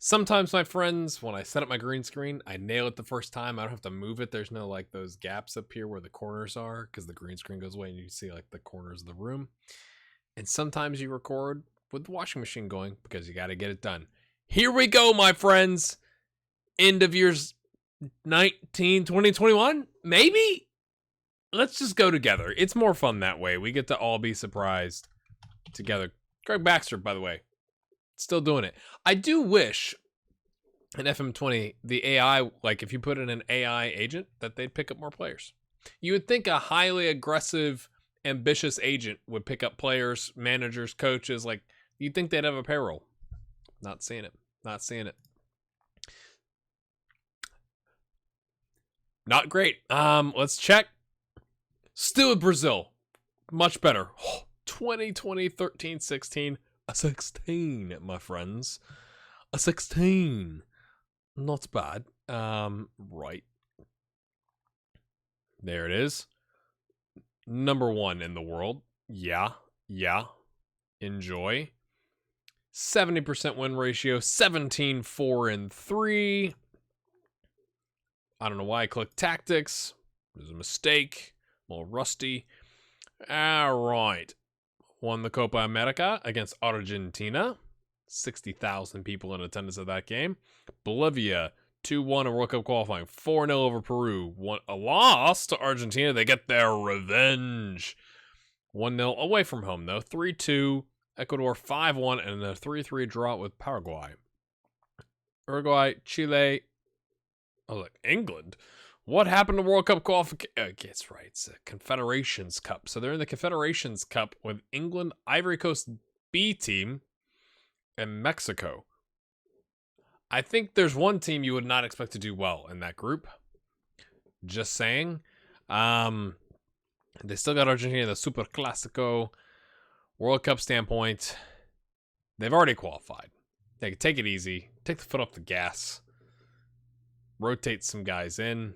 Sometimes, my friends, when I set up my green screen, I nail it the first time. I don't have to move it. There's no like those gaps up here where the corners are because the green screen goes away and you see like the corners of the room. And sometimes you record with the washing machine going because you got to get it done. Here we go, my friends. End of years 2021, maybe? Let's just go together. It's more fun that way. We get to all be surprised together. Greg Baxter, by the way, still doing it. I do wish in FM20, the AI, like if you put in an AI agent, that they'd pick up more players. You would think a highly aggressive, ambitious agent would pick up players, managers, coaches. Like, you'd think they'd have a payroll. Not seeing it. Not seeing it. Not great. Let's check. Still with Brazil. Much better. 2020, 13, 16. A 16, my friends. A 16. Not bad. Right. There it is. Number 1 in the world. Yeah. Enjoy. 70% win ratio. 17, 4, and 3. I don't know why I clicked tactics. It was a mistake. A little rusty. All right. Won the Copa America against Argentina. 60,000 people in attendance at that game. Bolivia, 2-1 in World Cup qualifying. 4-0 over Peru. A loss to Argentina. They get their revenge. 1-0 away from home, though. 3-2. Ecuador, 5-1. And a 3-3 draw with Paraguay. Uruguay, Chile. I was like, England? What happened to World Cup qualification? That's right. It's a Confederations Cup. So they're in the Confederations Cup with England, Ivory Coast B team, and Mexico. I think there's one team you would not expect to do well in that group. Just saying. They still got Argentina, the Super Classico. World Cup standpoint, they've already qualified. They can take it easy. Take the foot off the gas. Rotate some guys in.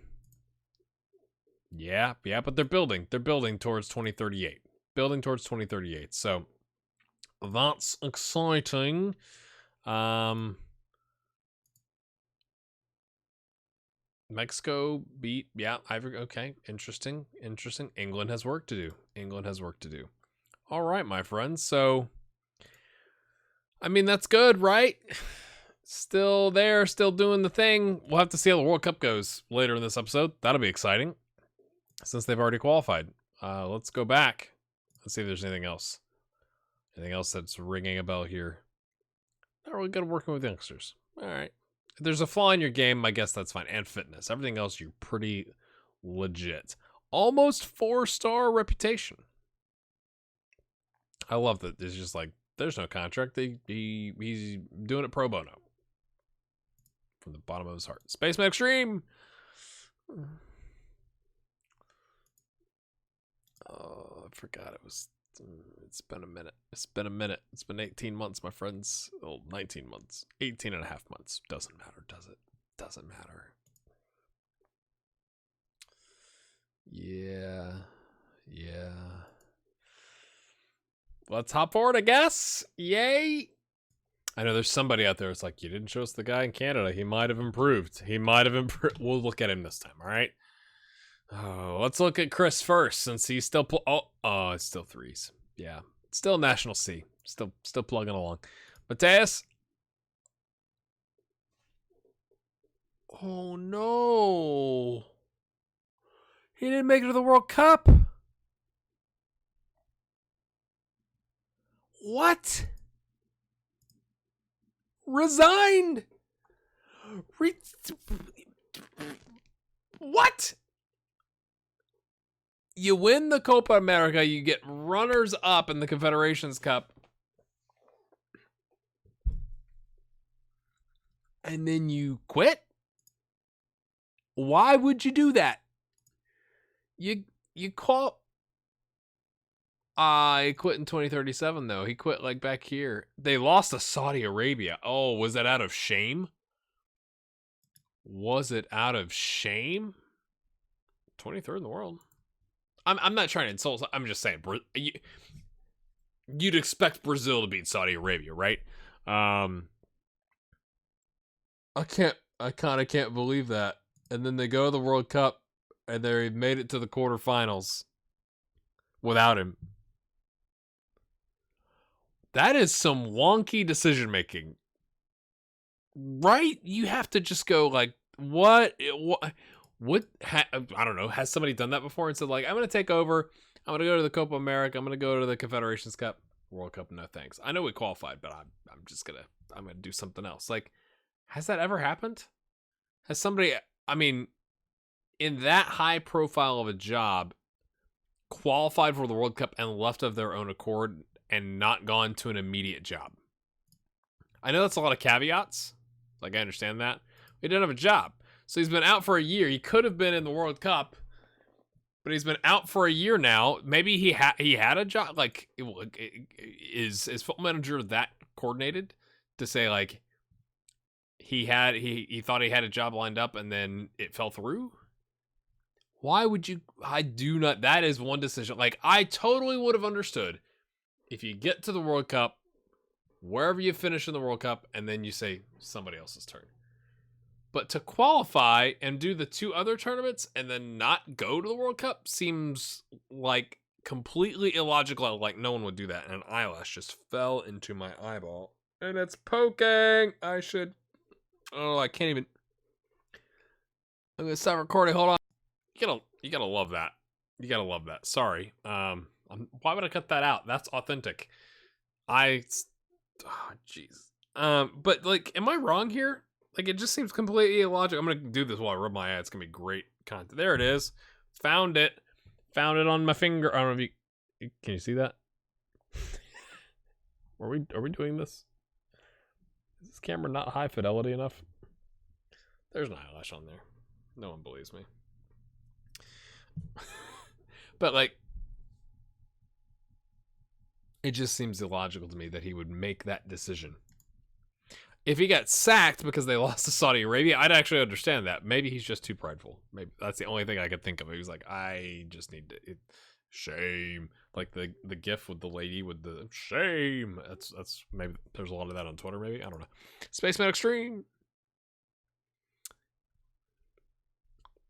Yeah, but they're building. They're building towards 2038. Building towards 2038. So that's exciting. Mexico beat, Ivory. Okay, interesting. England has work to do. All right, my friends. So, I mean, that's good, right? Still there, still doing the thing. We'll have to see how the World Cup goes later in this episode. That'll be exciting, since they've already qualified. Let's go back. Let's see if there's anything else. Anything else that's ringing a bell here? Not really good at working with youngsters. All right. If there's a flaw in your game, I guess that's fine. And fitness. Everything else, you're pretty legit. Almost 4-star reputation. I love that. It's just like, there's no contract. He's doing it pro bono. From the bottom of his heart. Spaceman Extreme! Oh, I forgot it was. It's been a minute. It's been 18 months, my friends. Oh, 19 months. 18 and a half months. Doesn't matter, does it? Doesn't matter. Yeah. Let's hop forward, I guess. Yay. I know there's somebody out there that's like, you didn't show us the guy in Canada. He might have improved. We'll look at him this time, all right? Oh, let's look at Chris first, since he's still it's still threes. Yeah, still National C. Still plugging along. Mateus. Oh no, he didn't make it to the World Cup. What? Resigned. What? You win the Copa America, you get runners up in the Confederations Cup. And then you quit? Why would you do that? You call. He quit in 2037 though. He quit like back here. They lost to Saudi Arabia. Oh, was that out of shame? Was it out of shame? 23rd in the world. I'm not trying to insult. I'm just saying. You'd expect Brazil to beat Saudi Arabia, right? I kind of can't believe that. And then they go to the World Cup and they made it to the quarterfinals without him. That is some wonky decision making. Right? You have to just go like, what I don't know, has somebody done that before and said like, I'm going to take over, I'm going to go to the Copa America, I'm going to go to the Confederations Cup, World Cup, no thanks. I know we qualified, but I'm going to do something else. Like, has that ever happened? Has somebody, I mean, in that high profile of a job, qualified for the World Cup and left of their own accord and not gone to an immediate job? I know that's a lot of caveats. Like, I understand that. He didn't have a job. So he's been out for a year. He could have been in the World Cup, but he's been out for a year now. Maybe he had a job. Like, is football manager that coordinated to say like he thought he had a job lined up and then it fell through? Why would you? I do not. That is one decision. Like, I totally would have understood if you get to the World Cup, wherever you finish in the World Cup, and then you say somebody else's turn. But to qualify and do the 2 other tournaments and then not go to the World Cup seems like completely illogical. Like, no one would do that. And an eyelash just fell into my eyeball. And it's poking. I can't even. I'm going to stop recording. Hold on. You gotta love that. You gotta love that. Sorry. Why would I cut that out? That's authentic. Jeez. But like, am I wrong here? Like, it just seems completely illogical. I'm gonna do this while I rub my eye. It's gonna be great content. There it is. Found it on my finger. I don't know if you can you see that? Are we doing this? Is this camera not high fidelity enough? There's an eyelash on there. No one believes me. But like, it just seems illogical to me that he would make that decision. If he got sacked because they lost to Saudi Arabia, I'd actually understand that. Maybe he's just too prideful. Maybe that's the only thing I could think of. He was like, I just need to shame. Like the gif with the lady with the shame. That's maybe there's a lot of that on Twitter. Maybe, I don't know. Spaceman Extreme.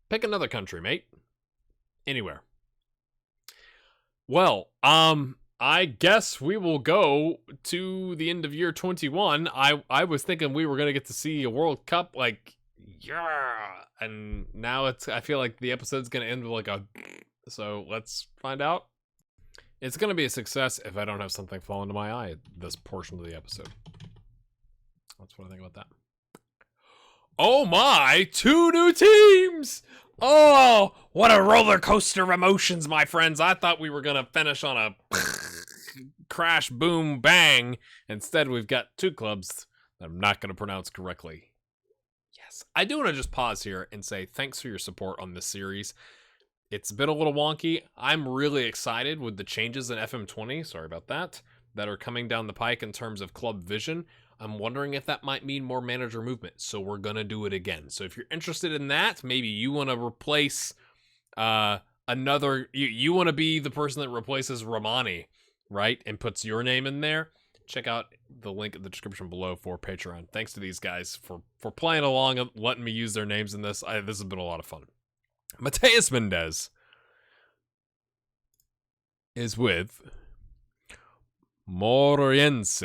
Pick another country, mate. Anywhere. Well, I guess we will go to the end of year 21. I was thinking we were going to get to see a World Cup, like, yeah. And now I feel like the episode's going to end with like a, so let's find out. It's going to be a success if I don't have something fall into my eye this portion of the episode. That's what I think about that. Oh my, 2 new teams! Oh, what a roller coaster of emotions, my friends. I thought we were going to finish on a crash, boom, bang. Instead, we've got 2 clubs that I'm not going to pronounce correctly. Yes. I do want to just pause here and say thanks for your support on this series. It's been a little wonky. I'm really excited with the changes in FM20, sorry about that are coming down the pike in terms of club vision. I'm wondering if that might mean more manager movement, so we're going to do it again. So if you're interested in that, maybe you want to replace you want to be the person that replaces Romani, right? And puts your name in there. Check out the link in the description below for Patreon. Thanks to these guys for playing along and letting me use their names in this. This has been a lot of fun. Mateus Mendez is with Moriense.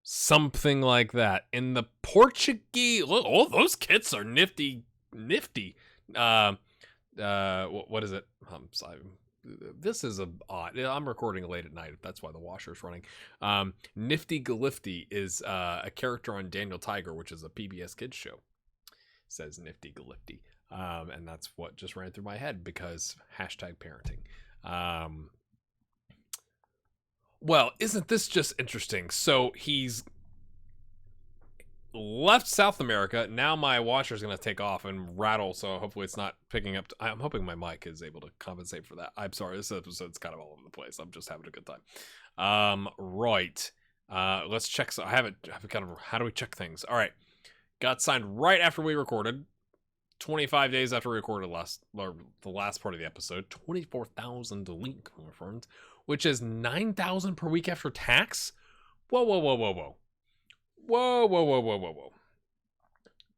Something like that. In the Portuguese, look, all those kits are nifty. What is it? I'm sorry. This is odd. I'm recording late at night. That's why the washer's running. Nifty Galifty is a character on Daniel Tiger, which is a PBS Kids show. Says Nifty Galifty. And that's what just ran through my head because #parenting. Well, isn't this just interesting? So he's left South America. Now my washer's going to take off and rattle, so hopefully it's not picking up. I'm hoping my mic is able to compensate for that. I'm sorry, this episode's kind of all over the place. I'm just having a good time. Right. Let's check. So I have kind of, how do we check things? All right. Got signed right after we recorded. 25 days after we recorded the last part of the episode. 24,000 link, my friends. Which is 9,000 per week after tax? Whoa. Whoa, whoa, whoa, whoa, whoa,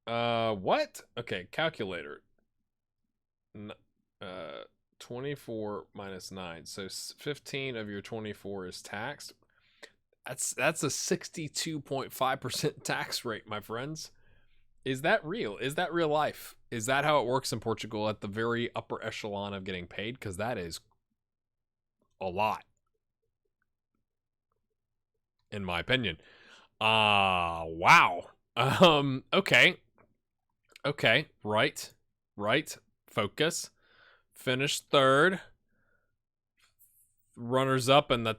whoa. What? Okay, calculator. 24 minus 9. So 15 of your 24 is taxed. That's a 62.5% tax rate, my friends. Is that real? Is that real life? Is that how it works in Portugal at the very upper echelon of getting paid? Because that is a lot, in my opinion. Wow. Okay. Okay. Right. Focus. Finished third. Runners up in the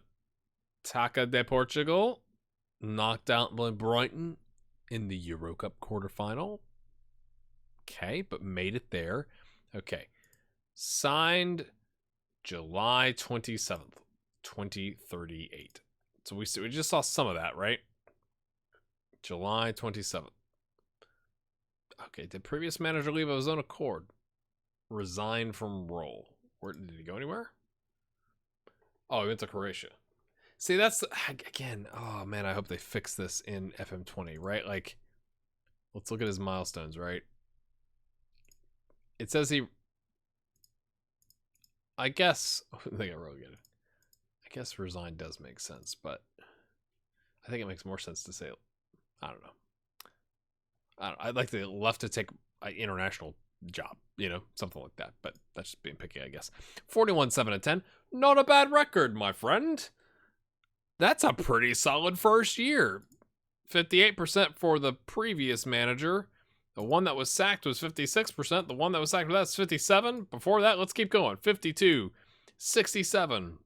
Taça de Portugal. Knocked out by Brighton in the Euro Cup quarterfinal. Okay, but made it there. Okay. Signed July 27th, 2038. So we just saw some of that, right? July 27th. Okay, did previous manager leave of his own accord? Resign from role. Where did he go anywhere? Oh, he went to Croatia. See, that's again. Oh man, I hope they fix this in FM20, right? Like, let's look at his milestones, right? It says he. I guess they got relegated. I guess resign does make sense, but I think it makes more sense to say, I don't know. I'd like to left to take an international job, something like that. But that's just being picky, I guess. 41, 7, and 10. Not a bad record, my friend. That's a pretty solid first year. 58% for the previous manager. The one that was sacked was 56%. The one that was sacked was 57. Before that, let's keep going. 52, 67.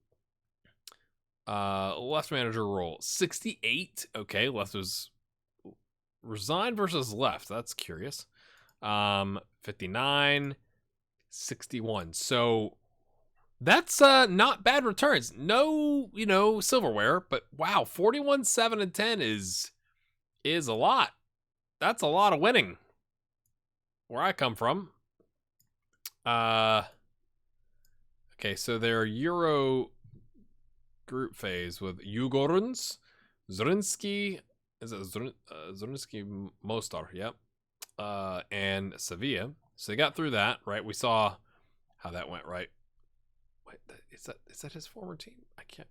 Left manager role 68. Okay, left was resign versus left. That's curious. 59, 61. So that's not bad returns. No, silverware, but wow, 41, 7, and 10 is a lot. That's a lot of winning. Where I come from. Okay, so their Euro group phase with Ugorens, Zrinski, Zrinski Mostar, yep, and Sevilla. So they got through that, right? We saw how that went, right? Wait, is that his former team? I can't.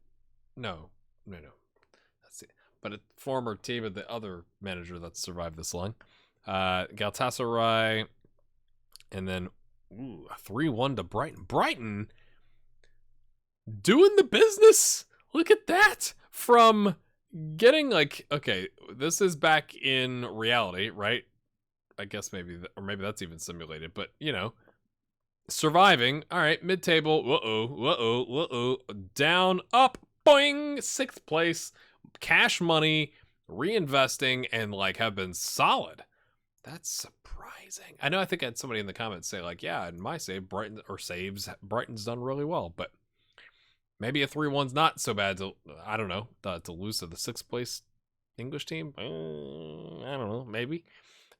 No. That's it. But a former team of the other manager that survived this long. Galatasaray, and then 3-1 to Brighton. Brighton doing the business. Look at that. From getting okay, this is back in reality, right? I guess maybe that's even simulated, but surviving. All right, mid-table. Down, up, boing, 6th place, cash money, reinvesting, and have been solid. That's surprising. I know. I think I had somebody in the comments say yeah, in my save, Brighton's done really well, but maybe a 3-1's not so bad to, I don't know, to lose to the 6th place English team. I don't know, maybe.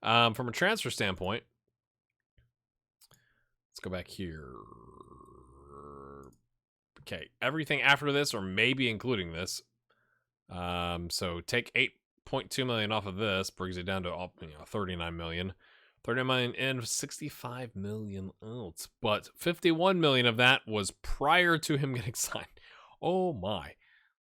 From a transfer standpoint, let's go back here. Okay, everything after this, or maybe including this. So take 8.2 million off of this, brings it down to 39 million. 39 million and 65 million else. But 51 million of that was prior to him getting signed. Oh my.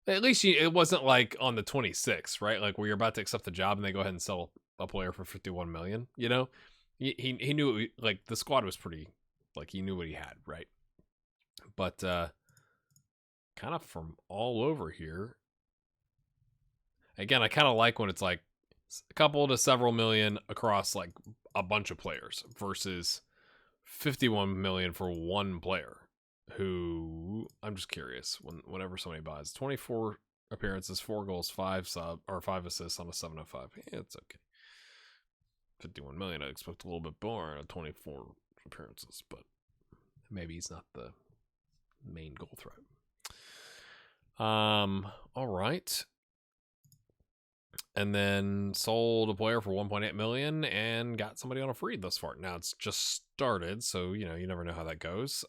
At least it wasn't on the 26th, right? Where you're about to accept the job and they go ahead and sell a player for 51 million, He knew the squad was pretty, he knew what he had, right? But kind of from all over here. Again, I kind of like when it's a couple to several million across a bunch of players versus 51 million for one player who, I'm just curious, whenever somebody buys 24 appearances, 4 goals, 5 assists on a 705. Yeah, it's okay. 51 million, I expect a little bit more out of 24 appearances, but maybe he's not the main goal threat. All right. And then sold a player for 1.8 million and got somebody on a free thus far. Now it's just started, so you never know how that goes.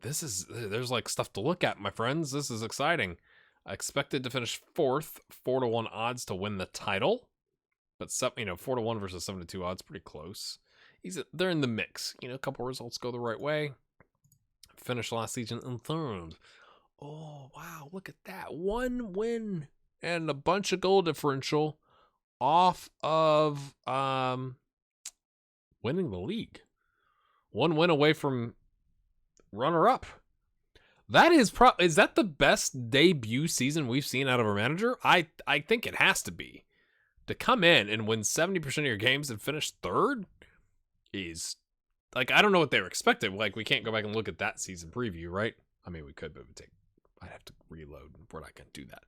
There's stuff to look at, my friends. This is exciting. Expected to finish 4th, 4-1 odds to win the title. But 4-1 versus 7-2 odds, pretty close. They're in the mix. A couple results go the right way. Finished last season in 3rd. Oh, wow, look at that. 1 win and a bunch of goal differential off of winning the league. 1 win away from runner-up. That is that the best debut season we've seen out of a manager? I think it has to be. To come in and win 70% of your games and finish 3rd is, I don't know what they were expecting. We can't go back and look at that season preview, right? I mean, we could, but I'd have to reload. We're not going to do that.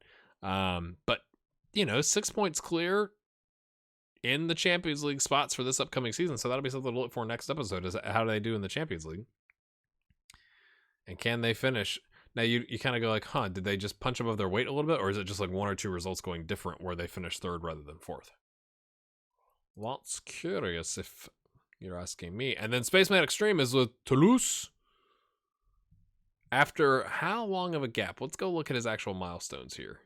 But, 6 points clear in the Champions League spots for this upcoming season. So that'll be something to look for next episode, is how do they do in the Champions League? And can they finish? Now, you kind of go did they just punch above their weight a little bit? Or is it just 1 or 2 results going different where they finish 3rd rather than 4th? Lots curious if you're asking me. And then Spaceman Extreme is with Toulouse. After how long of a gap? Let's go look at his actual milestones here.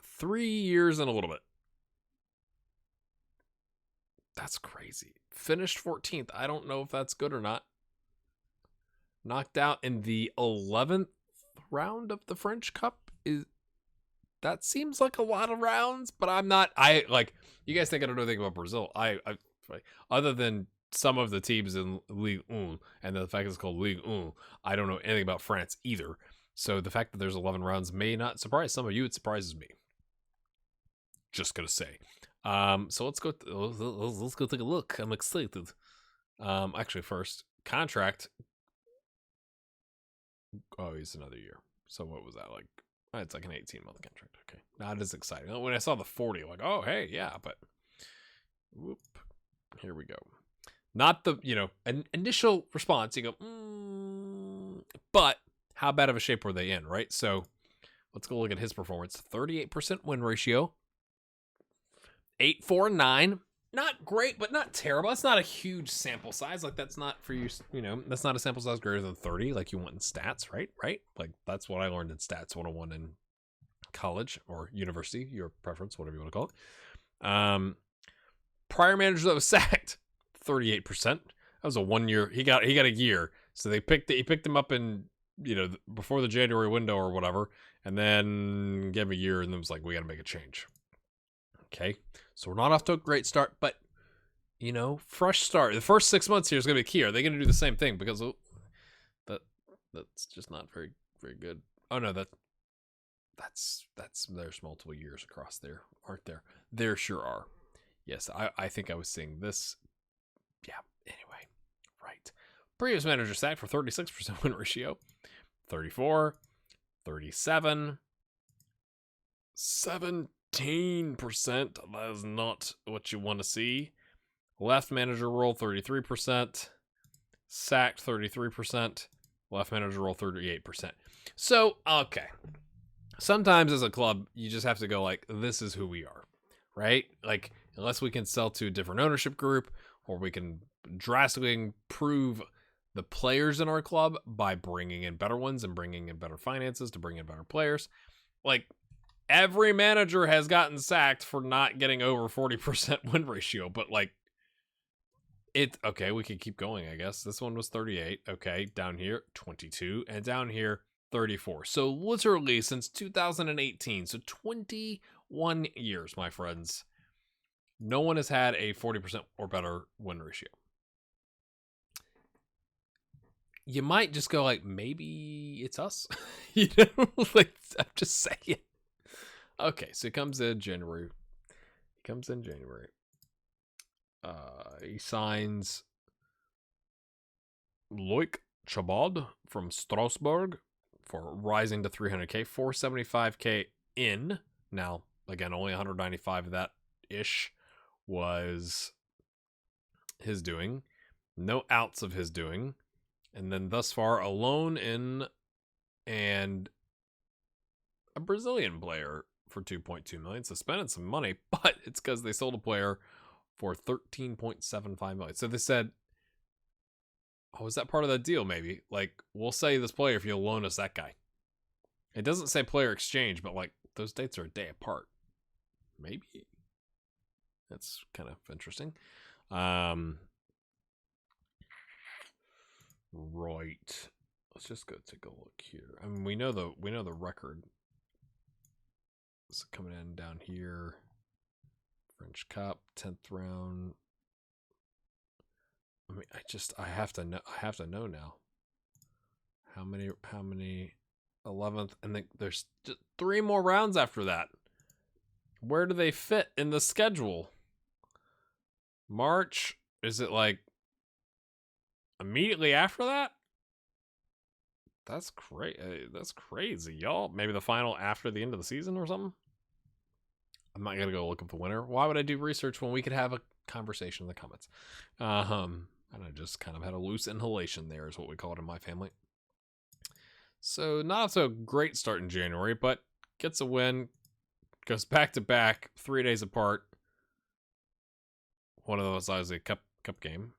3 years and a little bit. That's crazy. Finished 14th. I don't know if that's good or not. Knocked out in the 11th round of the French Cup. That seems like a lot of rounds, but I'm not. You guys think I don't know anything about Brazil. I other than some of the teams in Ligue 1 and the fact it's called Ligue 1, I don't know anything about France either. So the fact that there's 11 rounds may not surprise some of you. It surprises me. Just gonna say. So let's go take a look. I'm excited. Actually, first contract. Oh, he's another year. So what was that like? It's like an 18-month contract. Okay, not as exciting. When I saw the 40, oh hey, yeah, but whoop, here we go. Not the an initial response. You go, but how bad of a shape were they in, right? So let's go look at his performance. 38% win ratio. 8-4-9. Not great, but not terrible. That's not a huge sample size. That's not for you, that's not a sample size greater than 30 like you want in stats, right? Right? That's what I learned in stats 101 in college or university, your preference, whatever you want to call it. Prior manager that was sacked, 38%. That was a 1 year. He got a year. So he picked him up in, before the January window or whatever, and then gave him a year and then was like, we got to make a change. Okay, so we're not off to a great start, but, fresh start. The first 6 months here is going to be key. Are they going to do the same thing? Because that's just not very, very good. Oh, no, that's there's multiple years across there, aren't there? There sure are. Yes, I think I was seeing this. Yeah, anyway, right. Previous manager sacked for 36% win ratio. 34, 37, 17%. That is not what you want to see. Left manager role 33%. Sacked 33%. Left manager role 38%. So, okay. Sometimes as a club, you just have to go this is who we are, right? Unless we can sell to a different ownership group or we can drastically improve the players in our club by bringing in better ones and bringing in better finances to bring in better players. Every manager has gotten sacked for not getting over 40% win ratio, but okay, we can keep going, I guess. This one was 38. Okay, down here, 22, and down here, 34. So literally since 2018, so 21 years, my friends, no one has had a 40% or better win ratio. You might just go maybe it's us. I'm just saying. Okay, so he comes in January. He signs Loic Chabod from Strasbourg for rising to 300K, 475K in. Now, again, only 195 of that ish was his doing. No outs of his doing. And then thus far, a loan in and a Brazilian player for 2.2 million. So spending some money, but it's because they sold a player for 13.75 million. So they said, Oh, is that part of the deal? Maybe like we'll say this player if you'll loan us that guy. It doesn't say player exchange, but like those dates are a day apart. Maybe that's kind of interesting. Right. Let's just go take a look here. I mean, we know the record. It's coming in down here. French Cup, 10th round. I mean, I have to know now. How many 11th, and then there's just 3 more rounds after that. Where do they fit in the schedule? March, is it like immediately after that? That's crazy, y'all. Maybe the final after the end of the season or something? I'm not gonna go look up the winner. Why would I do research when we could have a conversation in the comments? And I just kind of had a loose inhalation there, is what we call it in my family. So not so great start in January, but gets a win. Goes back to back, 3 days apart. One of those is a cup game.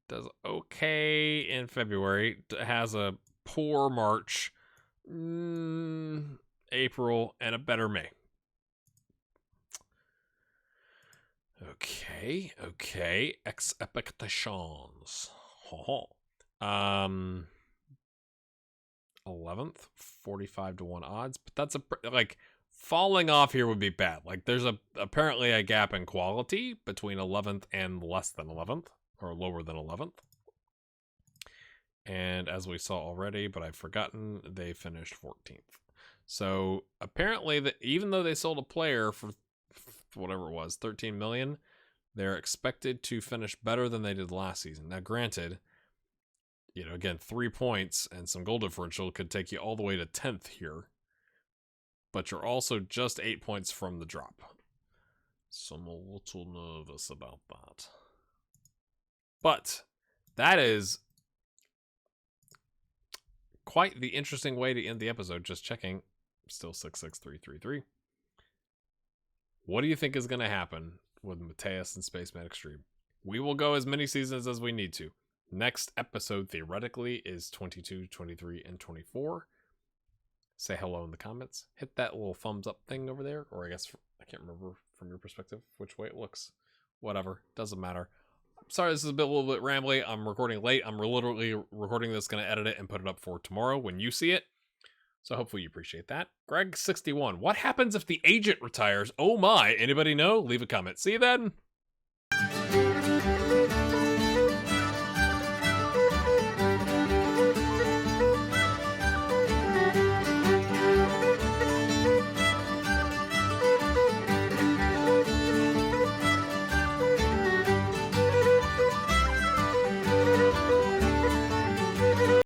Does okay in February. Has a poor March, April, and a better May. Okay. Expectations. 11th, 45-1 odds, but that's like falling off here would be bad. Like there's apparently a gap in quality between 11th and less than 11th or lower than 11th. And as we saw already, but I've forgotten, they finished 14th. So apparently that even though they sold a player for whatever it was, 13 million, they're expected to finish better than they did last season. Now granted, again, 3 points and some goal differential could take you all the way to 10th here. But you're also just 8 points from the drop. So I'm a little nervous about that. But that is quite the interesting way to end the episode. Just checking. Still 66333. What do you think is going to happen with Mateus and Spaceman Extreme? We will go as many seasons as we need to. Next episode, theoretically, is 22, 23, and 24. Say hello in the comments. Hit that little thumbs up thing over there. Or I guess, I can't remember from your perspective which way it looks. Whatever. Doesn't matter. Sorry, this is a little bit rambly. I'm recording late. I'm literally recording this, going to edit it and put it up for tomorrow when you see it. So hopefully you appreciate that. Greg61. What happens if the agent retires? Oh my. Anybody know? Leave a comment. See you then.